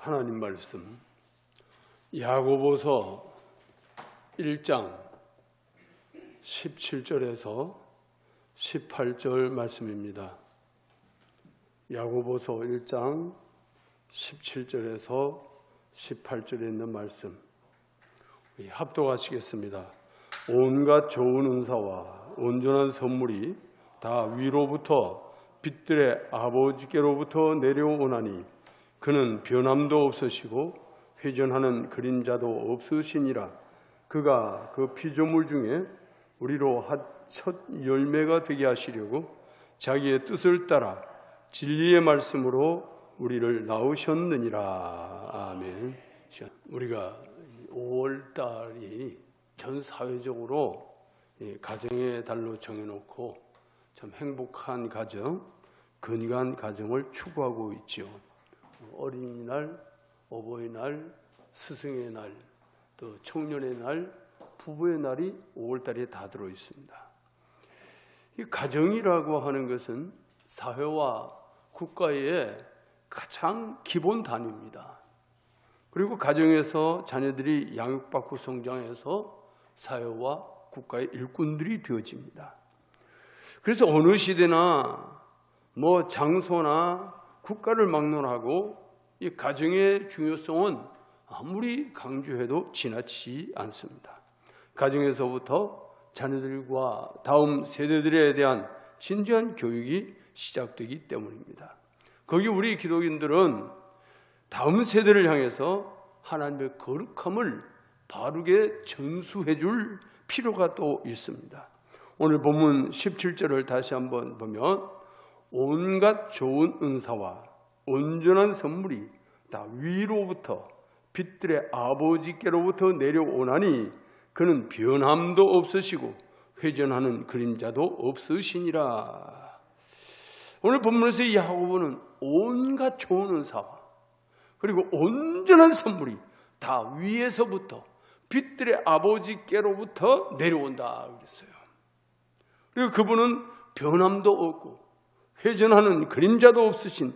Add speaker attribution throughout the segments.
Speaker 1: 하나님 말씀 야고보서 1장 17절에서 18절 말씀입니다. 야고보서 1장 17절에서 18절에 있는 말씀 합독하시겠습니다. 온갖 좋은 은사와 온전한 선물이 다 위로부터 빛들의 아버지께로부터 내려오나니 그는 변함도 없으시고 회전하는 그림자도 없으시니라. 그가 그 피조물 중에 우리로 첫 열매가 되게 하시려고 자기의 뜻을 따라 진리의 말씀으로 우리를 낳으셨느니라. 아멘. 우리가 5월달이 전 사회적으로 가정의 달로 정해놓고 참 행복한 가정, 건강한 가정을 추구하고 있죠. 어린이날, 어버이날, 스승의 날, 또 청년의 날, 부부의 날이 5월달에 다 들어 있습니다. 이 가정이라고 하는 것은 사회와 국가의 가장 기본 단위입니다. 그리고 가정에서 자녀들이 양육받고 성장해서 사회와 국가의 일꾼들이 되어집니다. 그래서 어느 시대나 장소나 국가를 막론하고 이 가정의 중요성은 아무리 강조해도 지나치지 않습니다. 가정에서부터 자녀들과 다음 세대들에 대한 진지한 교육이 시작되기 때문입니다. 거기 우리 기독인들은 다음 세대를 향해서 하나님의 거룩함을 바르게 전수해 줄 필요가 또 있습니다. 오늘 본문 17절을 다시 한번 보면 온갖 좋은 은사와 온전한 선물이 다 위로부터 빛들의 아버지께로부터 내려오나니 그는 변함도 없으시고 회전하는 그림자도 없으시니라. 오늘 본문에서 이 야고보는 온갖 좋은 은사와 그리고 온전한 선물이 다 위에서부터 빛들의 아버지께로부터 내려온다 그랬어요. 그리고 그분은 변함도 없고 회전하는 그림자도 없으신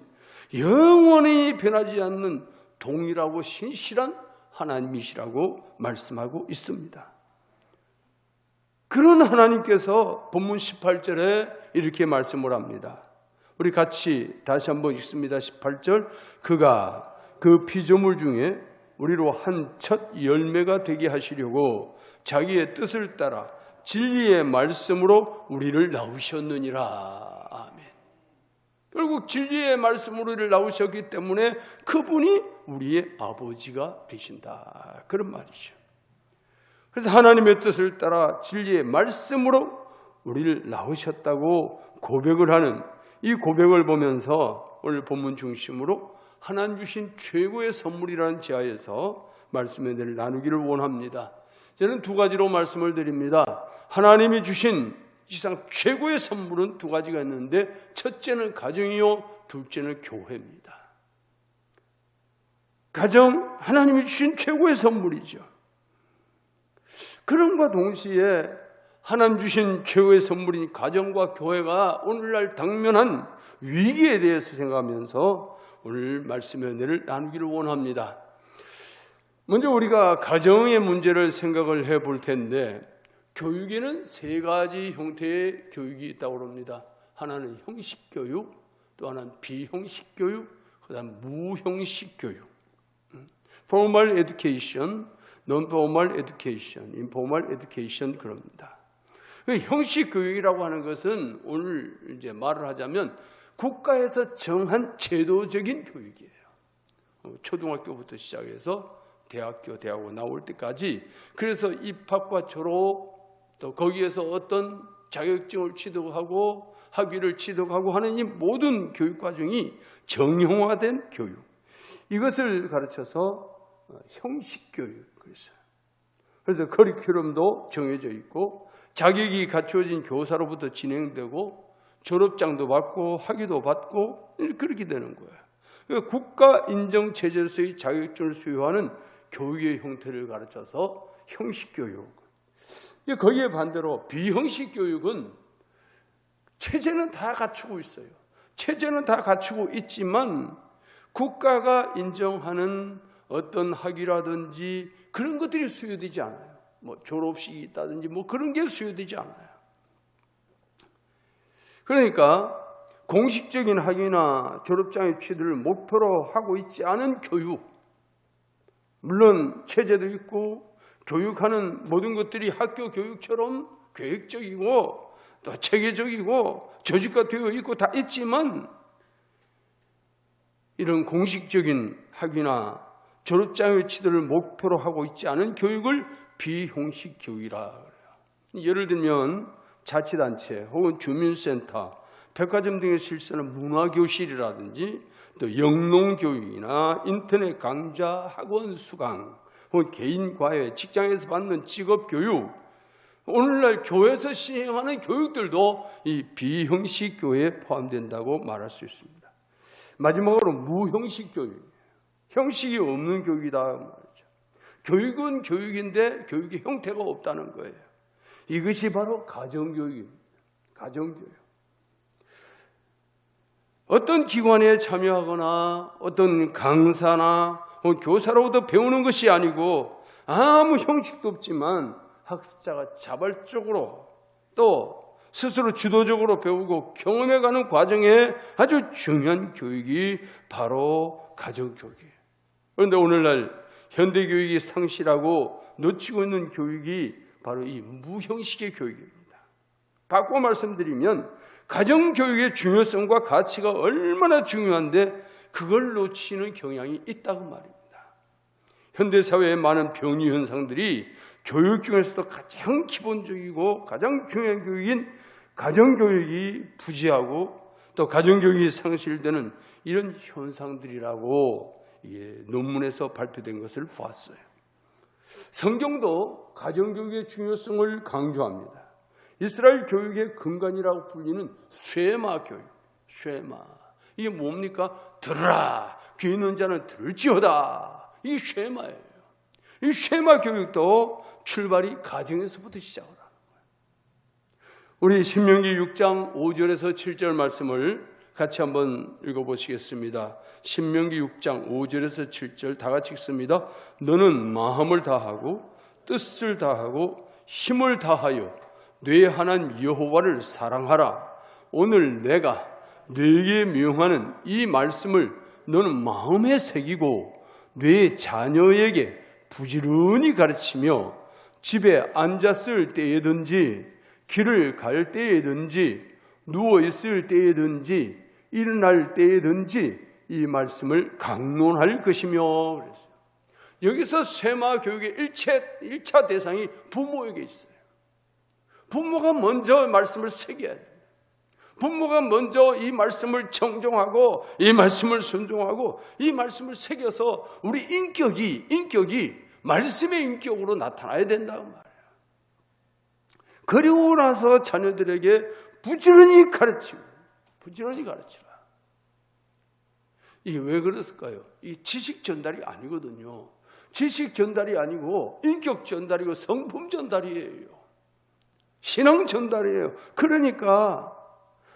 Speaker 1: 영원히 변하지 않는 동일하고 신실한 하나님이시라고 말씀하고 있습니다. 그런 하나님께서 본문 18절에 이렇게 말씀을 합니다. 우리 같이 다시 한번 읽습니다. 18절. 그가 그 피조물 중에 우리로 한 첫 열매가 되게 하시려고 자기의 뜻을 따라 진리의 말씀으로 우리를 낳으셨느니라. 결국 진리의 말씀으로 우리를 낳으셨기 때문에 그분이 우리의 아버지가 되신다. 그런 말이죠. 그래서 하나님의 뜻을 따라 진리의 말씀으로 우리를 낳으셨다고 고백을 하는 이 고백을 보면서 오늘 본문 중심으로 하나님 주신 최고의 선물이라는 지하에서 말씀의 은혜를 나누기를 원합니다. 저는 두 가지로 말씀을 드립니다. 하나님이 주신 세상 최고의 선물은 두 가지가 있는데 첫째는 가정이요, 둘째는 교회입니다. 가정, 하나님이 주신 최고의 선물이죠. 그런과 동시에 하나님 주신 최고의 선물인 가정과 교회가 오늘날 당면한 위기에 대해서 생각하면서 오늘 말씀의 은혜를 나누기를 원합니다. 먼저 우리가 가정의 문제를 생각을 해볼 텐데 교육에는 세 가지 형태의 교육이 있다고 합니다. 하나는 형식 교육, 또 하나는 비형식 교육, 그 다음 무형식 교육. Formal education, non-formal education, informal education 그럽니다. 형식 교육이라고 하는 것은 오늘 이제 말을 하자면 국가에서 정한 제도적인 교육이에요. 초등학교부터 시작해서 대학교, 대학원 나올 때까지. 그래서 입학과 졸업, 또 거기에서 어떤 자격증을 취득하고 학위를 취득하고 하는 이 모든 교육 과정이 정형화된 교육. 이것을 가르쳐서 형식 교육 그랬어요. 그래서 커리큘럼도 정해져 있고 자격이 갖추어진 교사로부터 진행되고 졸업장도 받고 학위도 받고 그렇게 되는 거예요. 그러니까 국가 인정 체제로서의 자격증을 수여하는 교육의 형태를 가르쳐서 형식 교육. 거기에 반대로 비형식 교육은 체제는 다 갖추고 있어요. 체제는 다 갖추고 있지만 국가가 인정하는 어떤 학위라든지 그런 것들이 수여되지 않아요. 뭐 졸업식이 있다든지 뭐 그런 게 수여되지 않아요. 그러니까 공식적인 학위나 졸업장의 취득을 목표로 하고 있지 않은 교육, 물론 체제도 있고 교육하는 모든 것들이 학교 교육처럼 계획적이고 또 체계적이고 조직화되어 있고 다 있지만 이런 공식적인 학위나 졸업장의 취득을 목표로 하고 있지 않은 교육을 비형식 교육이라 그래요. 예를 들면 자치단체 혹은 주민센터, 백화점 등에 실시하는 문화교실이라든지 또 영농교육이나 인터넷 강좌, 학원 수강 혹은 개인과외, 직장에서 받는 직업교육, 오늘날 교회에서 시행하는 교육들도 이 비형식 교육에 포함된다고 말할 수 있습니다. 마지막으로 무형식 교육, 형식이 없는 교육이다 말이죠. 교육은 교육인데 교육의 형태가 없다는 거예요. 이것이 바로 가정교육입니다. 가정교육. 어떤 기관에 참여하거나 어떤 강사나 교사로부터 배우는 것이 아니고 아무 형식도 없지만 학습자가 자발적으로 또 스스로 주도적으로 배우고 경험해가는 과정에 아주 중요한 교육이 바로 가정교육이에요. 그런데 오늘날 현대교육이 상실하고 놓치고 있는 교육이 바로 이 무형식의 교육입니다. 바꿔 말씀드리면 가정교육의 중요성과 가치가 얼마나 중요한데 그걸 놓치는 경향이 있다고 말입니다. 현대사회의 많은 병리 현상들이 교육 중에서도 가장 기본적이고 가장 중요한 교육인 가정교육이 부재하고 또 가정교육이 상실되는 이런 현상들이라고 논문에서 발표된 것을 보았어요. 성경도 가정교육의 중요성을 강조합니다. 이스라엘 교육의 근간이라고 불리는 쉐마 교육, 쉐마. 이게 뭡니까? 들으라, 귀 있는 자는 들을지어다. 이게 쉐마예요. 이 쉐마 교육도 출발이 가정에서부터 시작을 하는 거예요. 우리 신명기 6장 5절에서 7절 말씀을 같이 한번 읽어보시겠습니다. 신명기 6장 5절에서 7절 다 같이 읽습니다. 너는 마음을 다하고 뜻을 다하고 힘을 다하여 네 하나님 여호와를 사랑하라. 오늘 내가 네게 명하는 이 말씀을 너는 마음에 새기고 네 자녀에게 부지런히 가르치며 집에 앉았을 때에든지 길을 갈 때에든지 누워있을 때에든지 일어날 때에든지 이 말씀을 강론할 것이며 그랬어요. 여기서 쉐마 교육의 1차 대상이 부모에게 있어요. 부모가 먼저 말씀을 새겨야 돼요. 부모가 먼저 이 말씀을 정정하고 이 말씀을 순종하고 이 말씀을 새겨서 우리 인격이 말씀의 인격으로 나타나야 된다고 말이에요. 그리고 나서 자녀들에게 부지런히 가르치라. 이게 왜 그랬을까요? 이 지식 전달이 아니거든요. 지식 전달이 아니고 인격 전달이고 성품 전달이에요. 신앙 전달이에요. 그러니까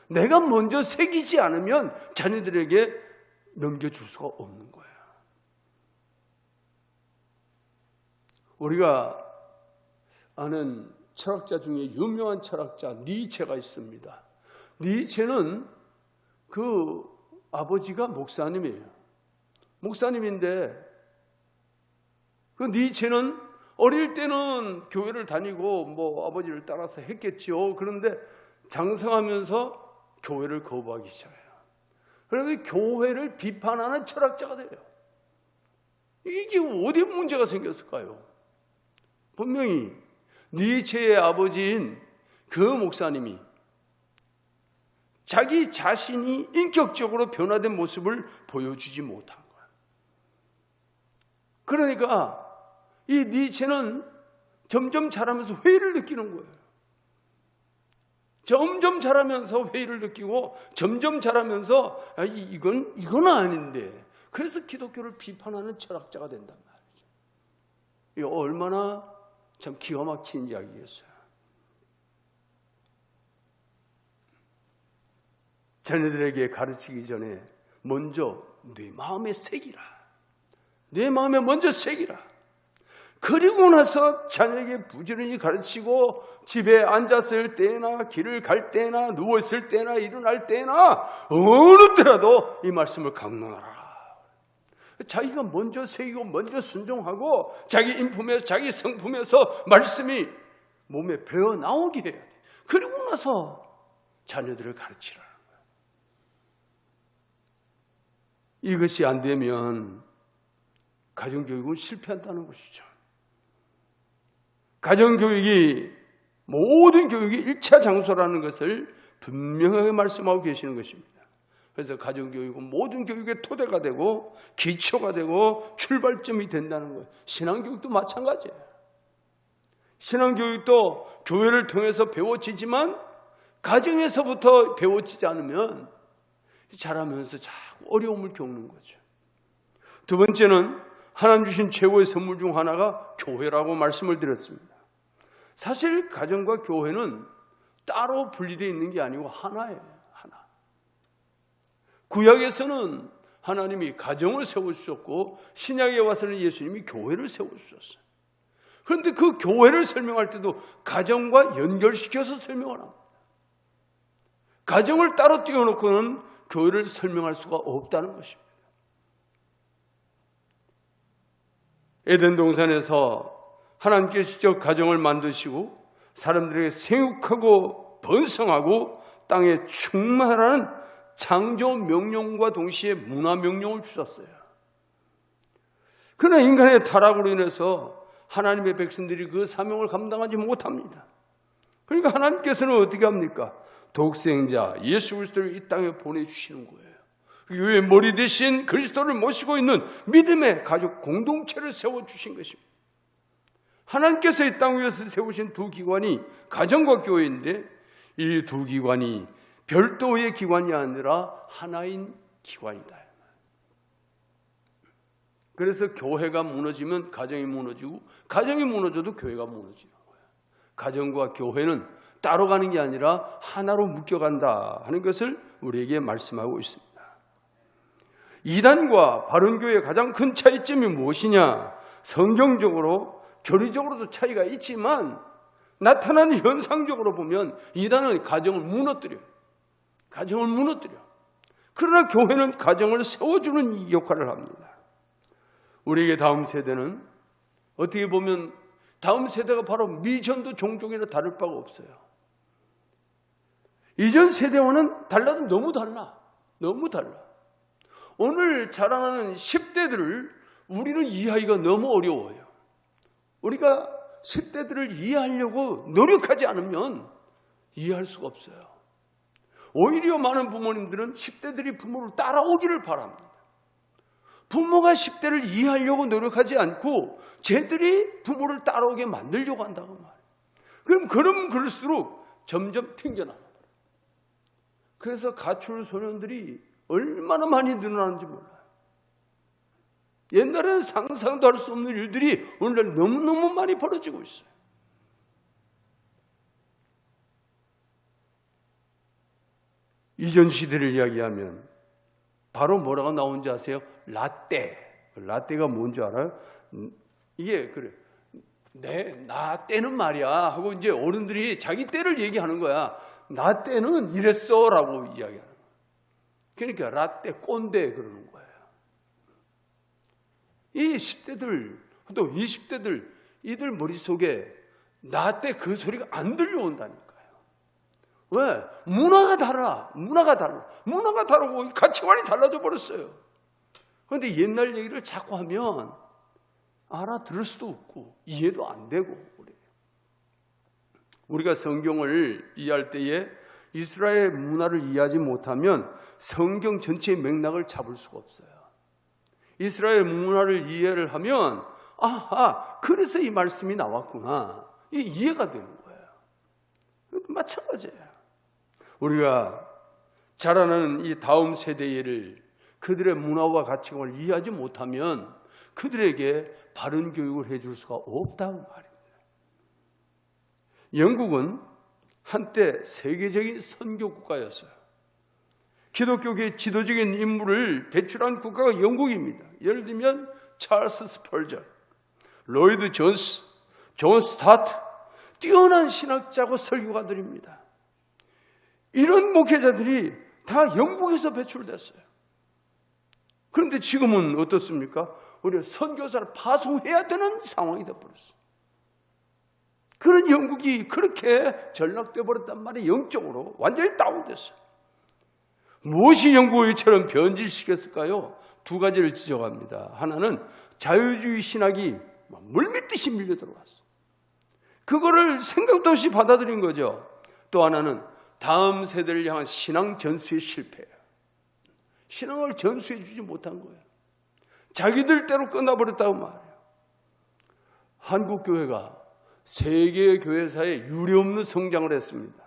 Speaker 1: 내가 먼저 새기지 않으면 자녀들에게 넘겨줄 수가 없는 거예요. 우리가 아는 철학자 중에 유명한 철학자 니체가 있습니다. 니체는 그 아버지가 목사님이에요. 목사님인데 그 니체는 어릴 때는 교회를 다니고 뭐 아버지를 따라서 했겠죠. 그런데 장성하면서 교회를 거부하기 시작해요. 그래서 교회를 비판하는 철학자가 돼요. 이게 어디 문제가 생겼을까요? 분명히 니체의 아버지인 그 목사님이 자기 자신이 인격적으로 변화된 모습을 보여주지 못한 거예요. 그러니까 이 니체는 점점 자라면서 회의를 느끼는 거예요. 점점 자라면서 회의를 느끼고 점점 자라면서 이건 아닌데 그래서 기독교를 비판하는 철학자가 된단 말이죠. 이거 얼마나 참 기가 막힌 이야기겠어요. 자녀들에게 가르치기 전에 먼저 내 마음에 새기라. 내 마음에 먼저 새기라. 그리고 나서 자녀에게 부지런히 가르치고 집에 앉았을 때나 길을 갈 때나 누웠을 때나 일어날 때나 어느 때라도 이 말씀을 강론하라. 자기가 먼저 새기고 먼저 순종하고 자기 인품에서 자기 성품에서 말씀이 몸에 배어 나오게 해야 돼. 그리고 나서 자녀들을 가르치라는 거야. 이것이 안 되면 가정교육은 실패한다는 것이죠. 가정교육이 모든 교육이 1차 장소라는 것을 분명하게 말씀하고 계시는 것입니다. 그래서 가정교육은 모든 교육의 토대가 되고 기초가 되고 출발점이 된다는 거예요. 신앙교육도 마찬가지예요. 신앙교육도 교회를 통해서 배워지지만 가정에서부터 배워지지 않으면 자라면서 자꾸 어려움을 겪는 거죠. 두 번째는 하나님 주신 최고의 선물 중 하나가 교회라고 말씀을 드렸습니다. 사실 가정과 교회는 따로 분리되어 있는 게 아니고 하나예요. 하나. 구약에서는 하나님이 가정을 세워주셨고 신약에 와서는 예수님이 교회를 세워주셨어요. 그런데 그 교회를 설명할 때도 가정과 연결시켜서 설명을 합니다. 가정을 따로 띄워놓고는 교회를 설명할 수가 없다는 것입니다. 에덴 동산에서 하나님께서 직접 가정을 만드시고 사람들에게 생육하고 번성하고 땅에 충만하라는 창조 명령과 동시에 문화 명령을 주셨어요. 그러나 인간의 타락으로 인해서 하나님의 백성들이 그 사명을 감당하지 못합니다. 그러니까 하나님께서는 어떻게 합니까? 독생자 예수 그리스도를 이 땅에 보내주시는 거예요. 교회의 머리 대신 그리스도를 모시고 있는 믿음의 가족 공동체를 세워주신 것입니다. 하나님께서 이 땅 위에서 세우신 두 기관이 가정과 교회인데 이 두 기관이 별도의 기관이 아니라 하나인 기관이다. 그래서 교회가 무너지면 가정이 무너지고 가정이 무너져도 교회가 무너지는 거예요. 가정과 교회는 따로 가는 게 아니라 하나로 묶여간다 하는 것을 우리에게 말씀하고 있습니다. 이단과 바른교회의 가장 큰 차이점이 무엇이냐? 성경적으로 교리적으로도 차이가 있지만 나타나는 현상적으로 보면 이단은 가정을 무너뜨려요. 가정을 무너뜨려. 그러나 교회는 가정을 세워주는 역할을 합니다. 우리에게 다음 세대는 어떻게 보면 다음 세대가 바로 미전도 종족이나 다를 바가 없어요. 이전 세대와는 달라도 너무 달라. 너무 달라. 오늘 자라나는 10대들을 우리는 이해하기가 너무 어려워요. 우리가 10대들을 이해하려고 노력하지 않으면 이해할 수가 없어요. 오히려 많은 부모님들은 10대들이 부모를 따라오기를 바랍니다. 부모가 10대를 이해하려고 노력하지 않고 쟤들이 부모를 따라오게 만들려고 한다고 말이에요. 그럼 그럴수록 점점 튕겨나가요. 그래서 가출 소년들이 얼마나 많이 늘어나는지 몰라요. 옛날에는 상상도 할 수 없는 일들이 오늘날 너무너무 많이 벌어지고 있어요. 이전 시대를 이야기하면 바로 뭐라고 나오는지 아세요? 라떼. 라떼가 뭔지 알아요? 이게 그래. 나 때는 말이야 하고 이제 어른들이 자기 때를 얘기하는 거야. 나 때는 이랬어라고 이야기하는 거야. 그러니까 라떼, 꼰대 그러는 거예요. 이 10대들 또 20대들 이들 머릿속에 나 때 그 소리가 안 들려온다니까요. 왜? 문화가 달라. 문화가 다르고 가치관이 달라져 버렸어요. 그런데 옛날 얘기를 자꾸 하면 알아들을 수도 없고 이해도 안 되고 그래요. 우리가 성경을 이해할 때에 이스라엘 문화를 이해하지 못하면 성경 전체의 맥락을 잡을 수가 없어요. 이스라엘 문화를 이해를 하면 그래서 이 말씀이 나왔구나. 이게 이해가 되는 거예요. 마찬가지예요. 우리가 자라나는 이 다음 세대를 그들의 문화와 가치관을 이해하지 못하면 그들에게 바른 교육을 해줄 수가 없다고 말입니다. 영국은 한때 세계적인 선교 국가였어요. 기독교계의 지도적인 인물을 배출한 국가가 영국입니다. 예를 들면 찰스 스펄전, 로이드 존스, 존 스타트, 뛰어난 신학자고 설교가들입니다. 이런 목회자들이 다 영국에서 배출됐어요. 그런데 지금은 어떻습니까? 우리가 선교사를 파송해야 되는 상황이 되어버렸어요. 그런 영국이 그렇게 전락돼 버렸단 말이에요. 영적으로 완전히 다운됐어요. 무엇이 영국을 이처럼 변질시켰을까요? 두 가지를 지적합니다. 하나는 자유주의 신학이 물밀듯이 밀려 들어왔어요. 그거를 생각도 없이 받아들인 거죠. 또 하나는 다음 세대를 향한 신앙 전수의 실패예요. 신앙을 전수해 주지 못한 거예요. 자기들 대로 끝나버렸다고 말해요. 한국 교회가 세계 교회사에 유례없는 성장을 했습니다.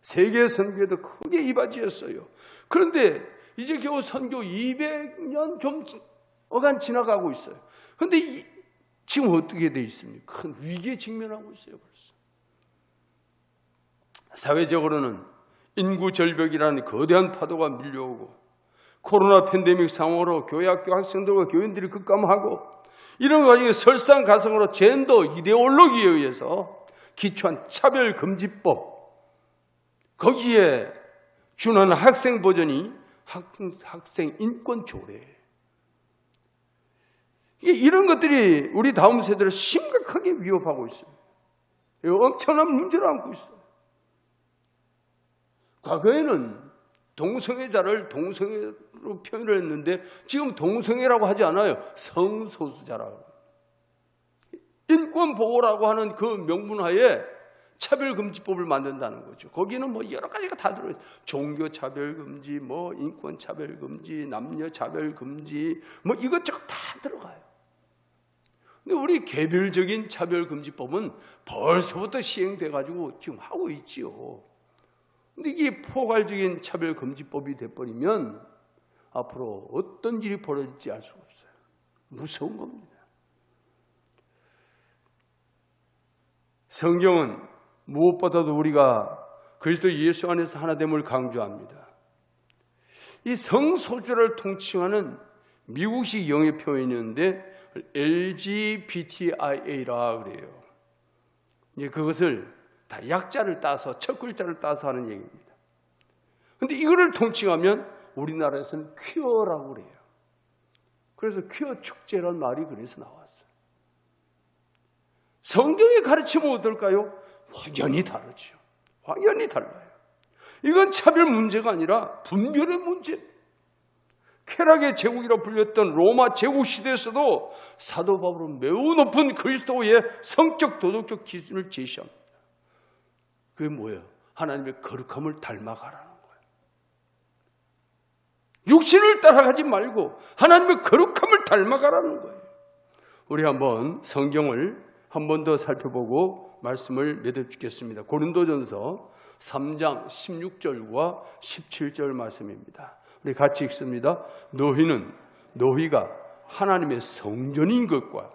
Speaker 1: 세계 선교에도 크게 이바지였어요. 그런데 이제 겨우 선교 200년 좀 어간 지나가고 있어요. 그런데 지금 어떻게 돼 있습니까? 큰 위기에 직면하고 있어요. 벌써. 사회적으로는 인구 절벽이라는 거대한 파도가 밀려오고 코로나 팬데믹 상황으로 교회 학교 학생들과 교인들이 급감하고 이런 와중에 설상가상으로 젠더 이데올로기에 의해서 기초한 차별금지법, 거기에 준하는 학생 버전이 학생 인권 조례. 이런 것들이 우리 다음 세대를 심각하게 위협하고 있습니다. 엄청난 문제를 안고 있어요. 과거에는 동성애자를 동성애로 표현을 했는데 지금 동성애라고 하지 않아요. 성소수자라고. 인권보호라고 하는 그 명분하에 차별금지법을 만든다는 거죠. 거기는 뭐 여러 가지가 다 들어있어요. 종교차별금지, 뭐 인권차별금지, 남녀차별금지, 뭐 이것저것 다 들어가요. 근데 우리 개별적인 차별금지법은 벌써부터 시행돼가지고 지금 하고 있지요. 근데 이게 포괄적인 차별금지법이 돼버리면 앞으로 어떤 일이 벌어질지 알 수가 없어요. 무서운 겁니다. 성경은 무엇보다도 우리가 그리스도 예수 안에서 하나됨을 강조합니다. 이 성소수자를 통칭하는 미국식 영어 표현이었는데 LGBTIA라 그래요. 이제 그것을 다 약자를 따서 첫 글자를 따서 하는 얘기입니다. 그런데 이거를 통칭하면 우리나라에서는 퀴어라고 그래요. 그래서 퀴어 축제라는 말이 그래서 나왔어요. 성경의 가르침은 어떨까요? 확연히 다르죠. 확연히 달라요. 이건 차별 문제가 아니라 분별의 문제. 쾌락의 제국이라 불렸던 로마 제국 시대에서도 사도 바울은 매우 높은 그리스도의 성적 도덕적 기준을 제시합니다. 그게 뭐예요? 하나님의 거룩함을 닮아가라는 거예요. 육신을 따라가지 말고 하나님의 거룩함을 닮아가라는 거예요. 우리 한번 성경을 한 번 더 살펴보고 말씀을 맺어주겠습니다. 고린도전서 3장 16절과 17절 말씀입니다. 우리 같이 읽습니다. 너희가 하나님의 성전인 것과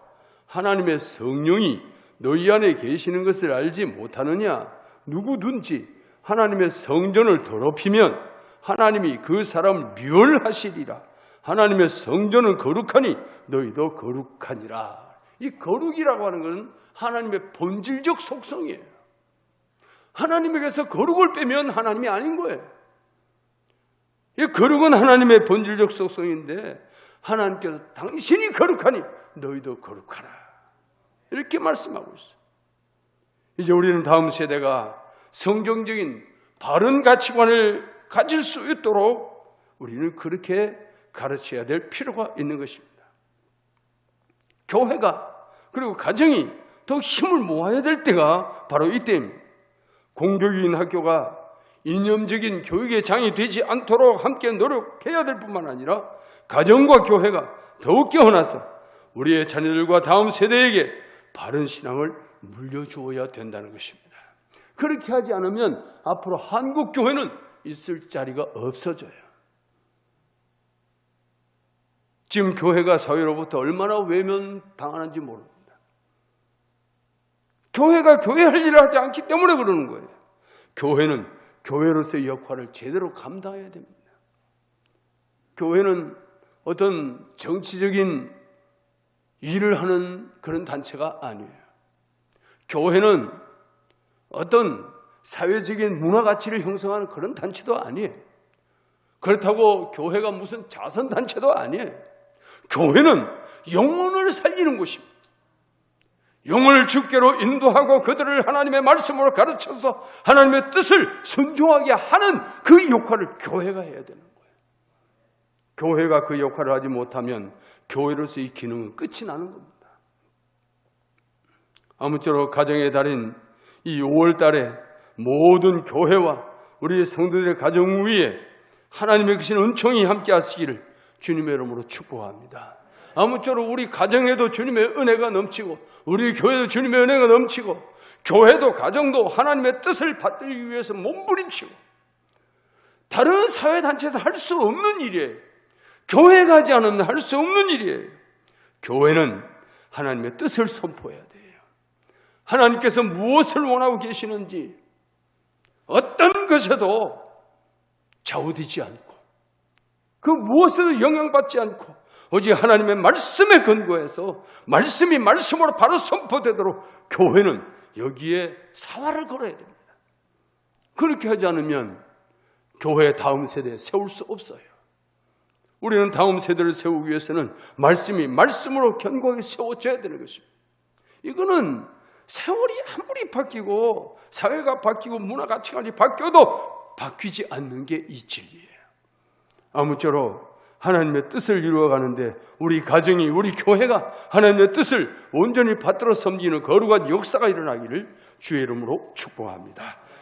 Speaker 1: 하나님의 성령이 너희 안에 계시는 것을 알지 못하느냐? 누구든지 하나님의 성전을 더럽히면 하나님이 그 사람을 멸하시리라. 하나님의 성전은 거룩하니 너희도 거룩하니라. 이 거룩이라고 하는 것은 하나님의 본질적 속성이에요. 하나님에게서 거룩을 빼면 하나님이 아닌 거예요. 이 거룩은 하나님의 본질적 속성인데 하나님께서 당신이 거룩하니 너희도 거룩하라. 이렇게 말씀하고 있어요. 이제 우리는 다음 세대가 성경적인 바른 가치관을 가질 수 있도록 우리는 그렇게 가르쳐야 될 필요가 있는 것입니다. 교회가 그리고 가정이 더 힘을 모아야 될 때가 바로 이때입니다. 공교육인 학교가 이념적인 교육의 장이 되지 않도록 함께 노력해야 될 뿐만 아니라 가정과 교회가 더욱 깨어나서 우리의 자녀들과 다음 세대에게 바른 신앙을 물려주어야 된다는 것입니다. 그렇게 하지 않으면 앞으로 한국 교회는 있을 자리가 없어져요. 지금 교회가 사회로부터 얼마나 외면당하는지 모릅니다. 교회가 교회 할 일을 하지 않기 때문에 그러는 거예요. 교회는 교회로서의 역할을 제대로 감당해야 됩니다. 교회는 어떤 정치적인 일을 하는 그런 단체가 아니에요. 교회는 어떤 사회적인 문화 가치를 형성하는 그런 단체도 아니에요. 그렇다고 교회가 무슨 자선단체도 아니에요. 교회는 영혼을 살리는 곳입니다. 영혼을 주께로 인도하고 그들을 하나님의 말씀으로 가르쳐서 하나님의 뜻을 순종하게 하는 그 역할을 교회가 해야 되는 거예요. 교회가 그 역할을 하지 못하면 교회로서의 기능은 끝이 나는 겁니다. 아무쪼록 가정의 달인 이 5월 달에 모든 교회와 우리 성도들의 가정 위에 하나님의 크신 은총이 함께 하시기를 주님의 이름으로 축복합니다. 아무쪼록 우리 가정에도 주님의 은혜가 넘치고 우리 교회도 주님의 은혜가 넘치고 교회도 가정도 하나님의 뜻을 받들기 위해서 몸부림치고 다른 사회단체에서 할 수 없는 일이에요. 교회 가지 않으면 할 수 없는 일이에요. 교회는 하나님의 뜻을 선포해야 돼요. 하나님께서 무엇을 원하고 계시는지 어떤 것에도 좌우되지 않고 그 무엇에도 영향받지 않고 오직 하나님의 말씀에 근거해서 말씀이 말씀으로 바로 선포되도록 교회는 여기에 사활을 걸어야 됩니다. 그렇게 하지 않으면 교회의 다음 세대에 세울 수 없어요. 우리는 다음 세대를 세우기 위해서는 말씀이 말씀으로 견고하게 세워져야 되는 것입니다. 이거는 세월이 아무리 바뀌고 사회가 바뀌고 문화 가치관이 바뀌어도 바뀌지 않는 게 이 진리예요. 아무쪼록 하나님의 뜻을 이루어가는데 우리 가정이 우리 교회가 하나님의 뜻을 온전히 받들어 섬기는 거룩한 역사가 일어나기를 주의 이름으로 축복합니다.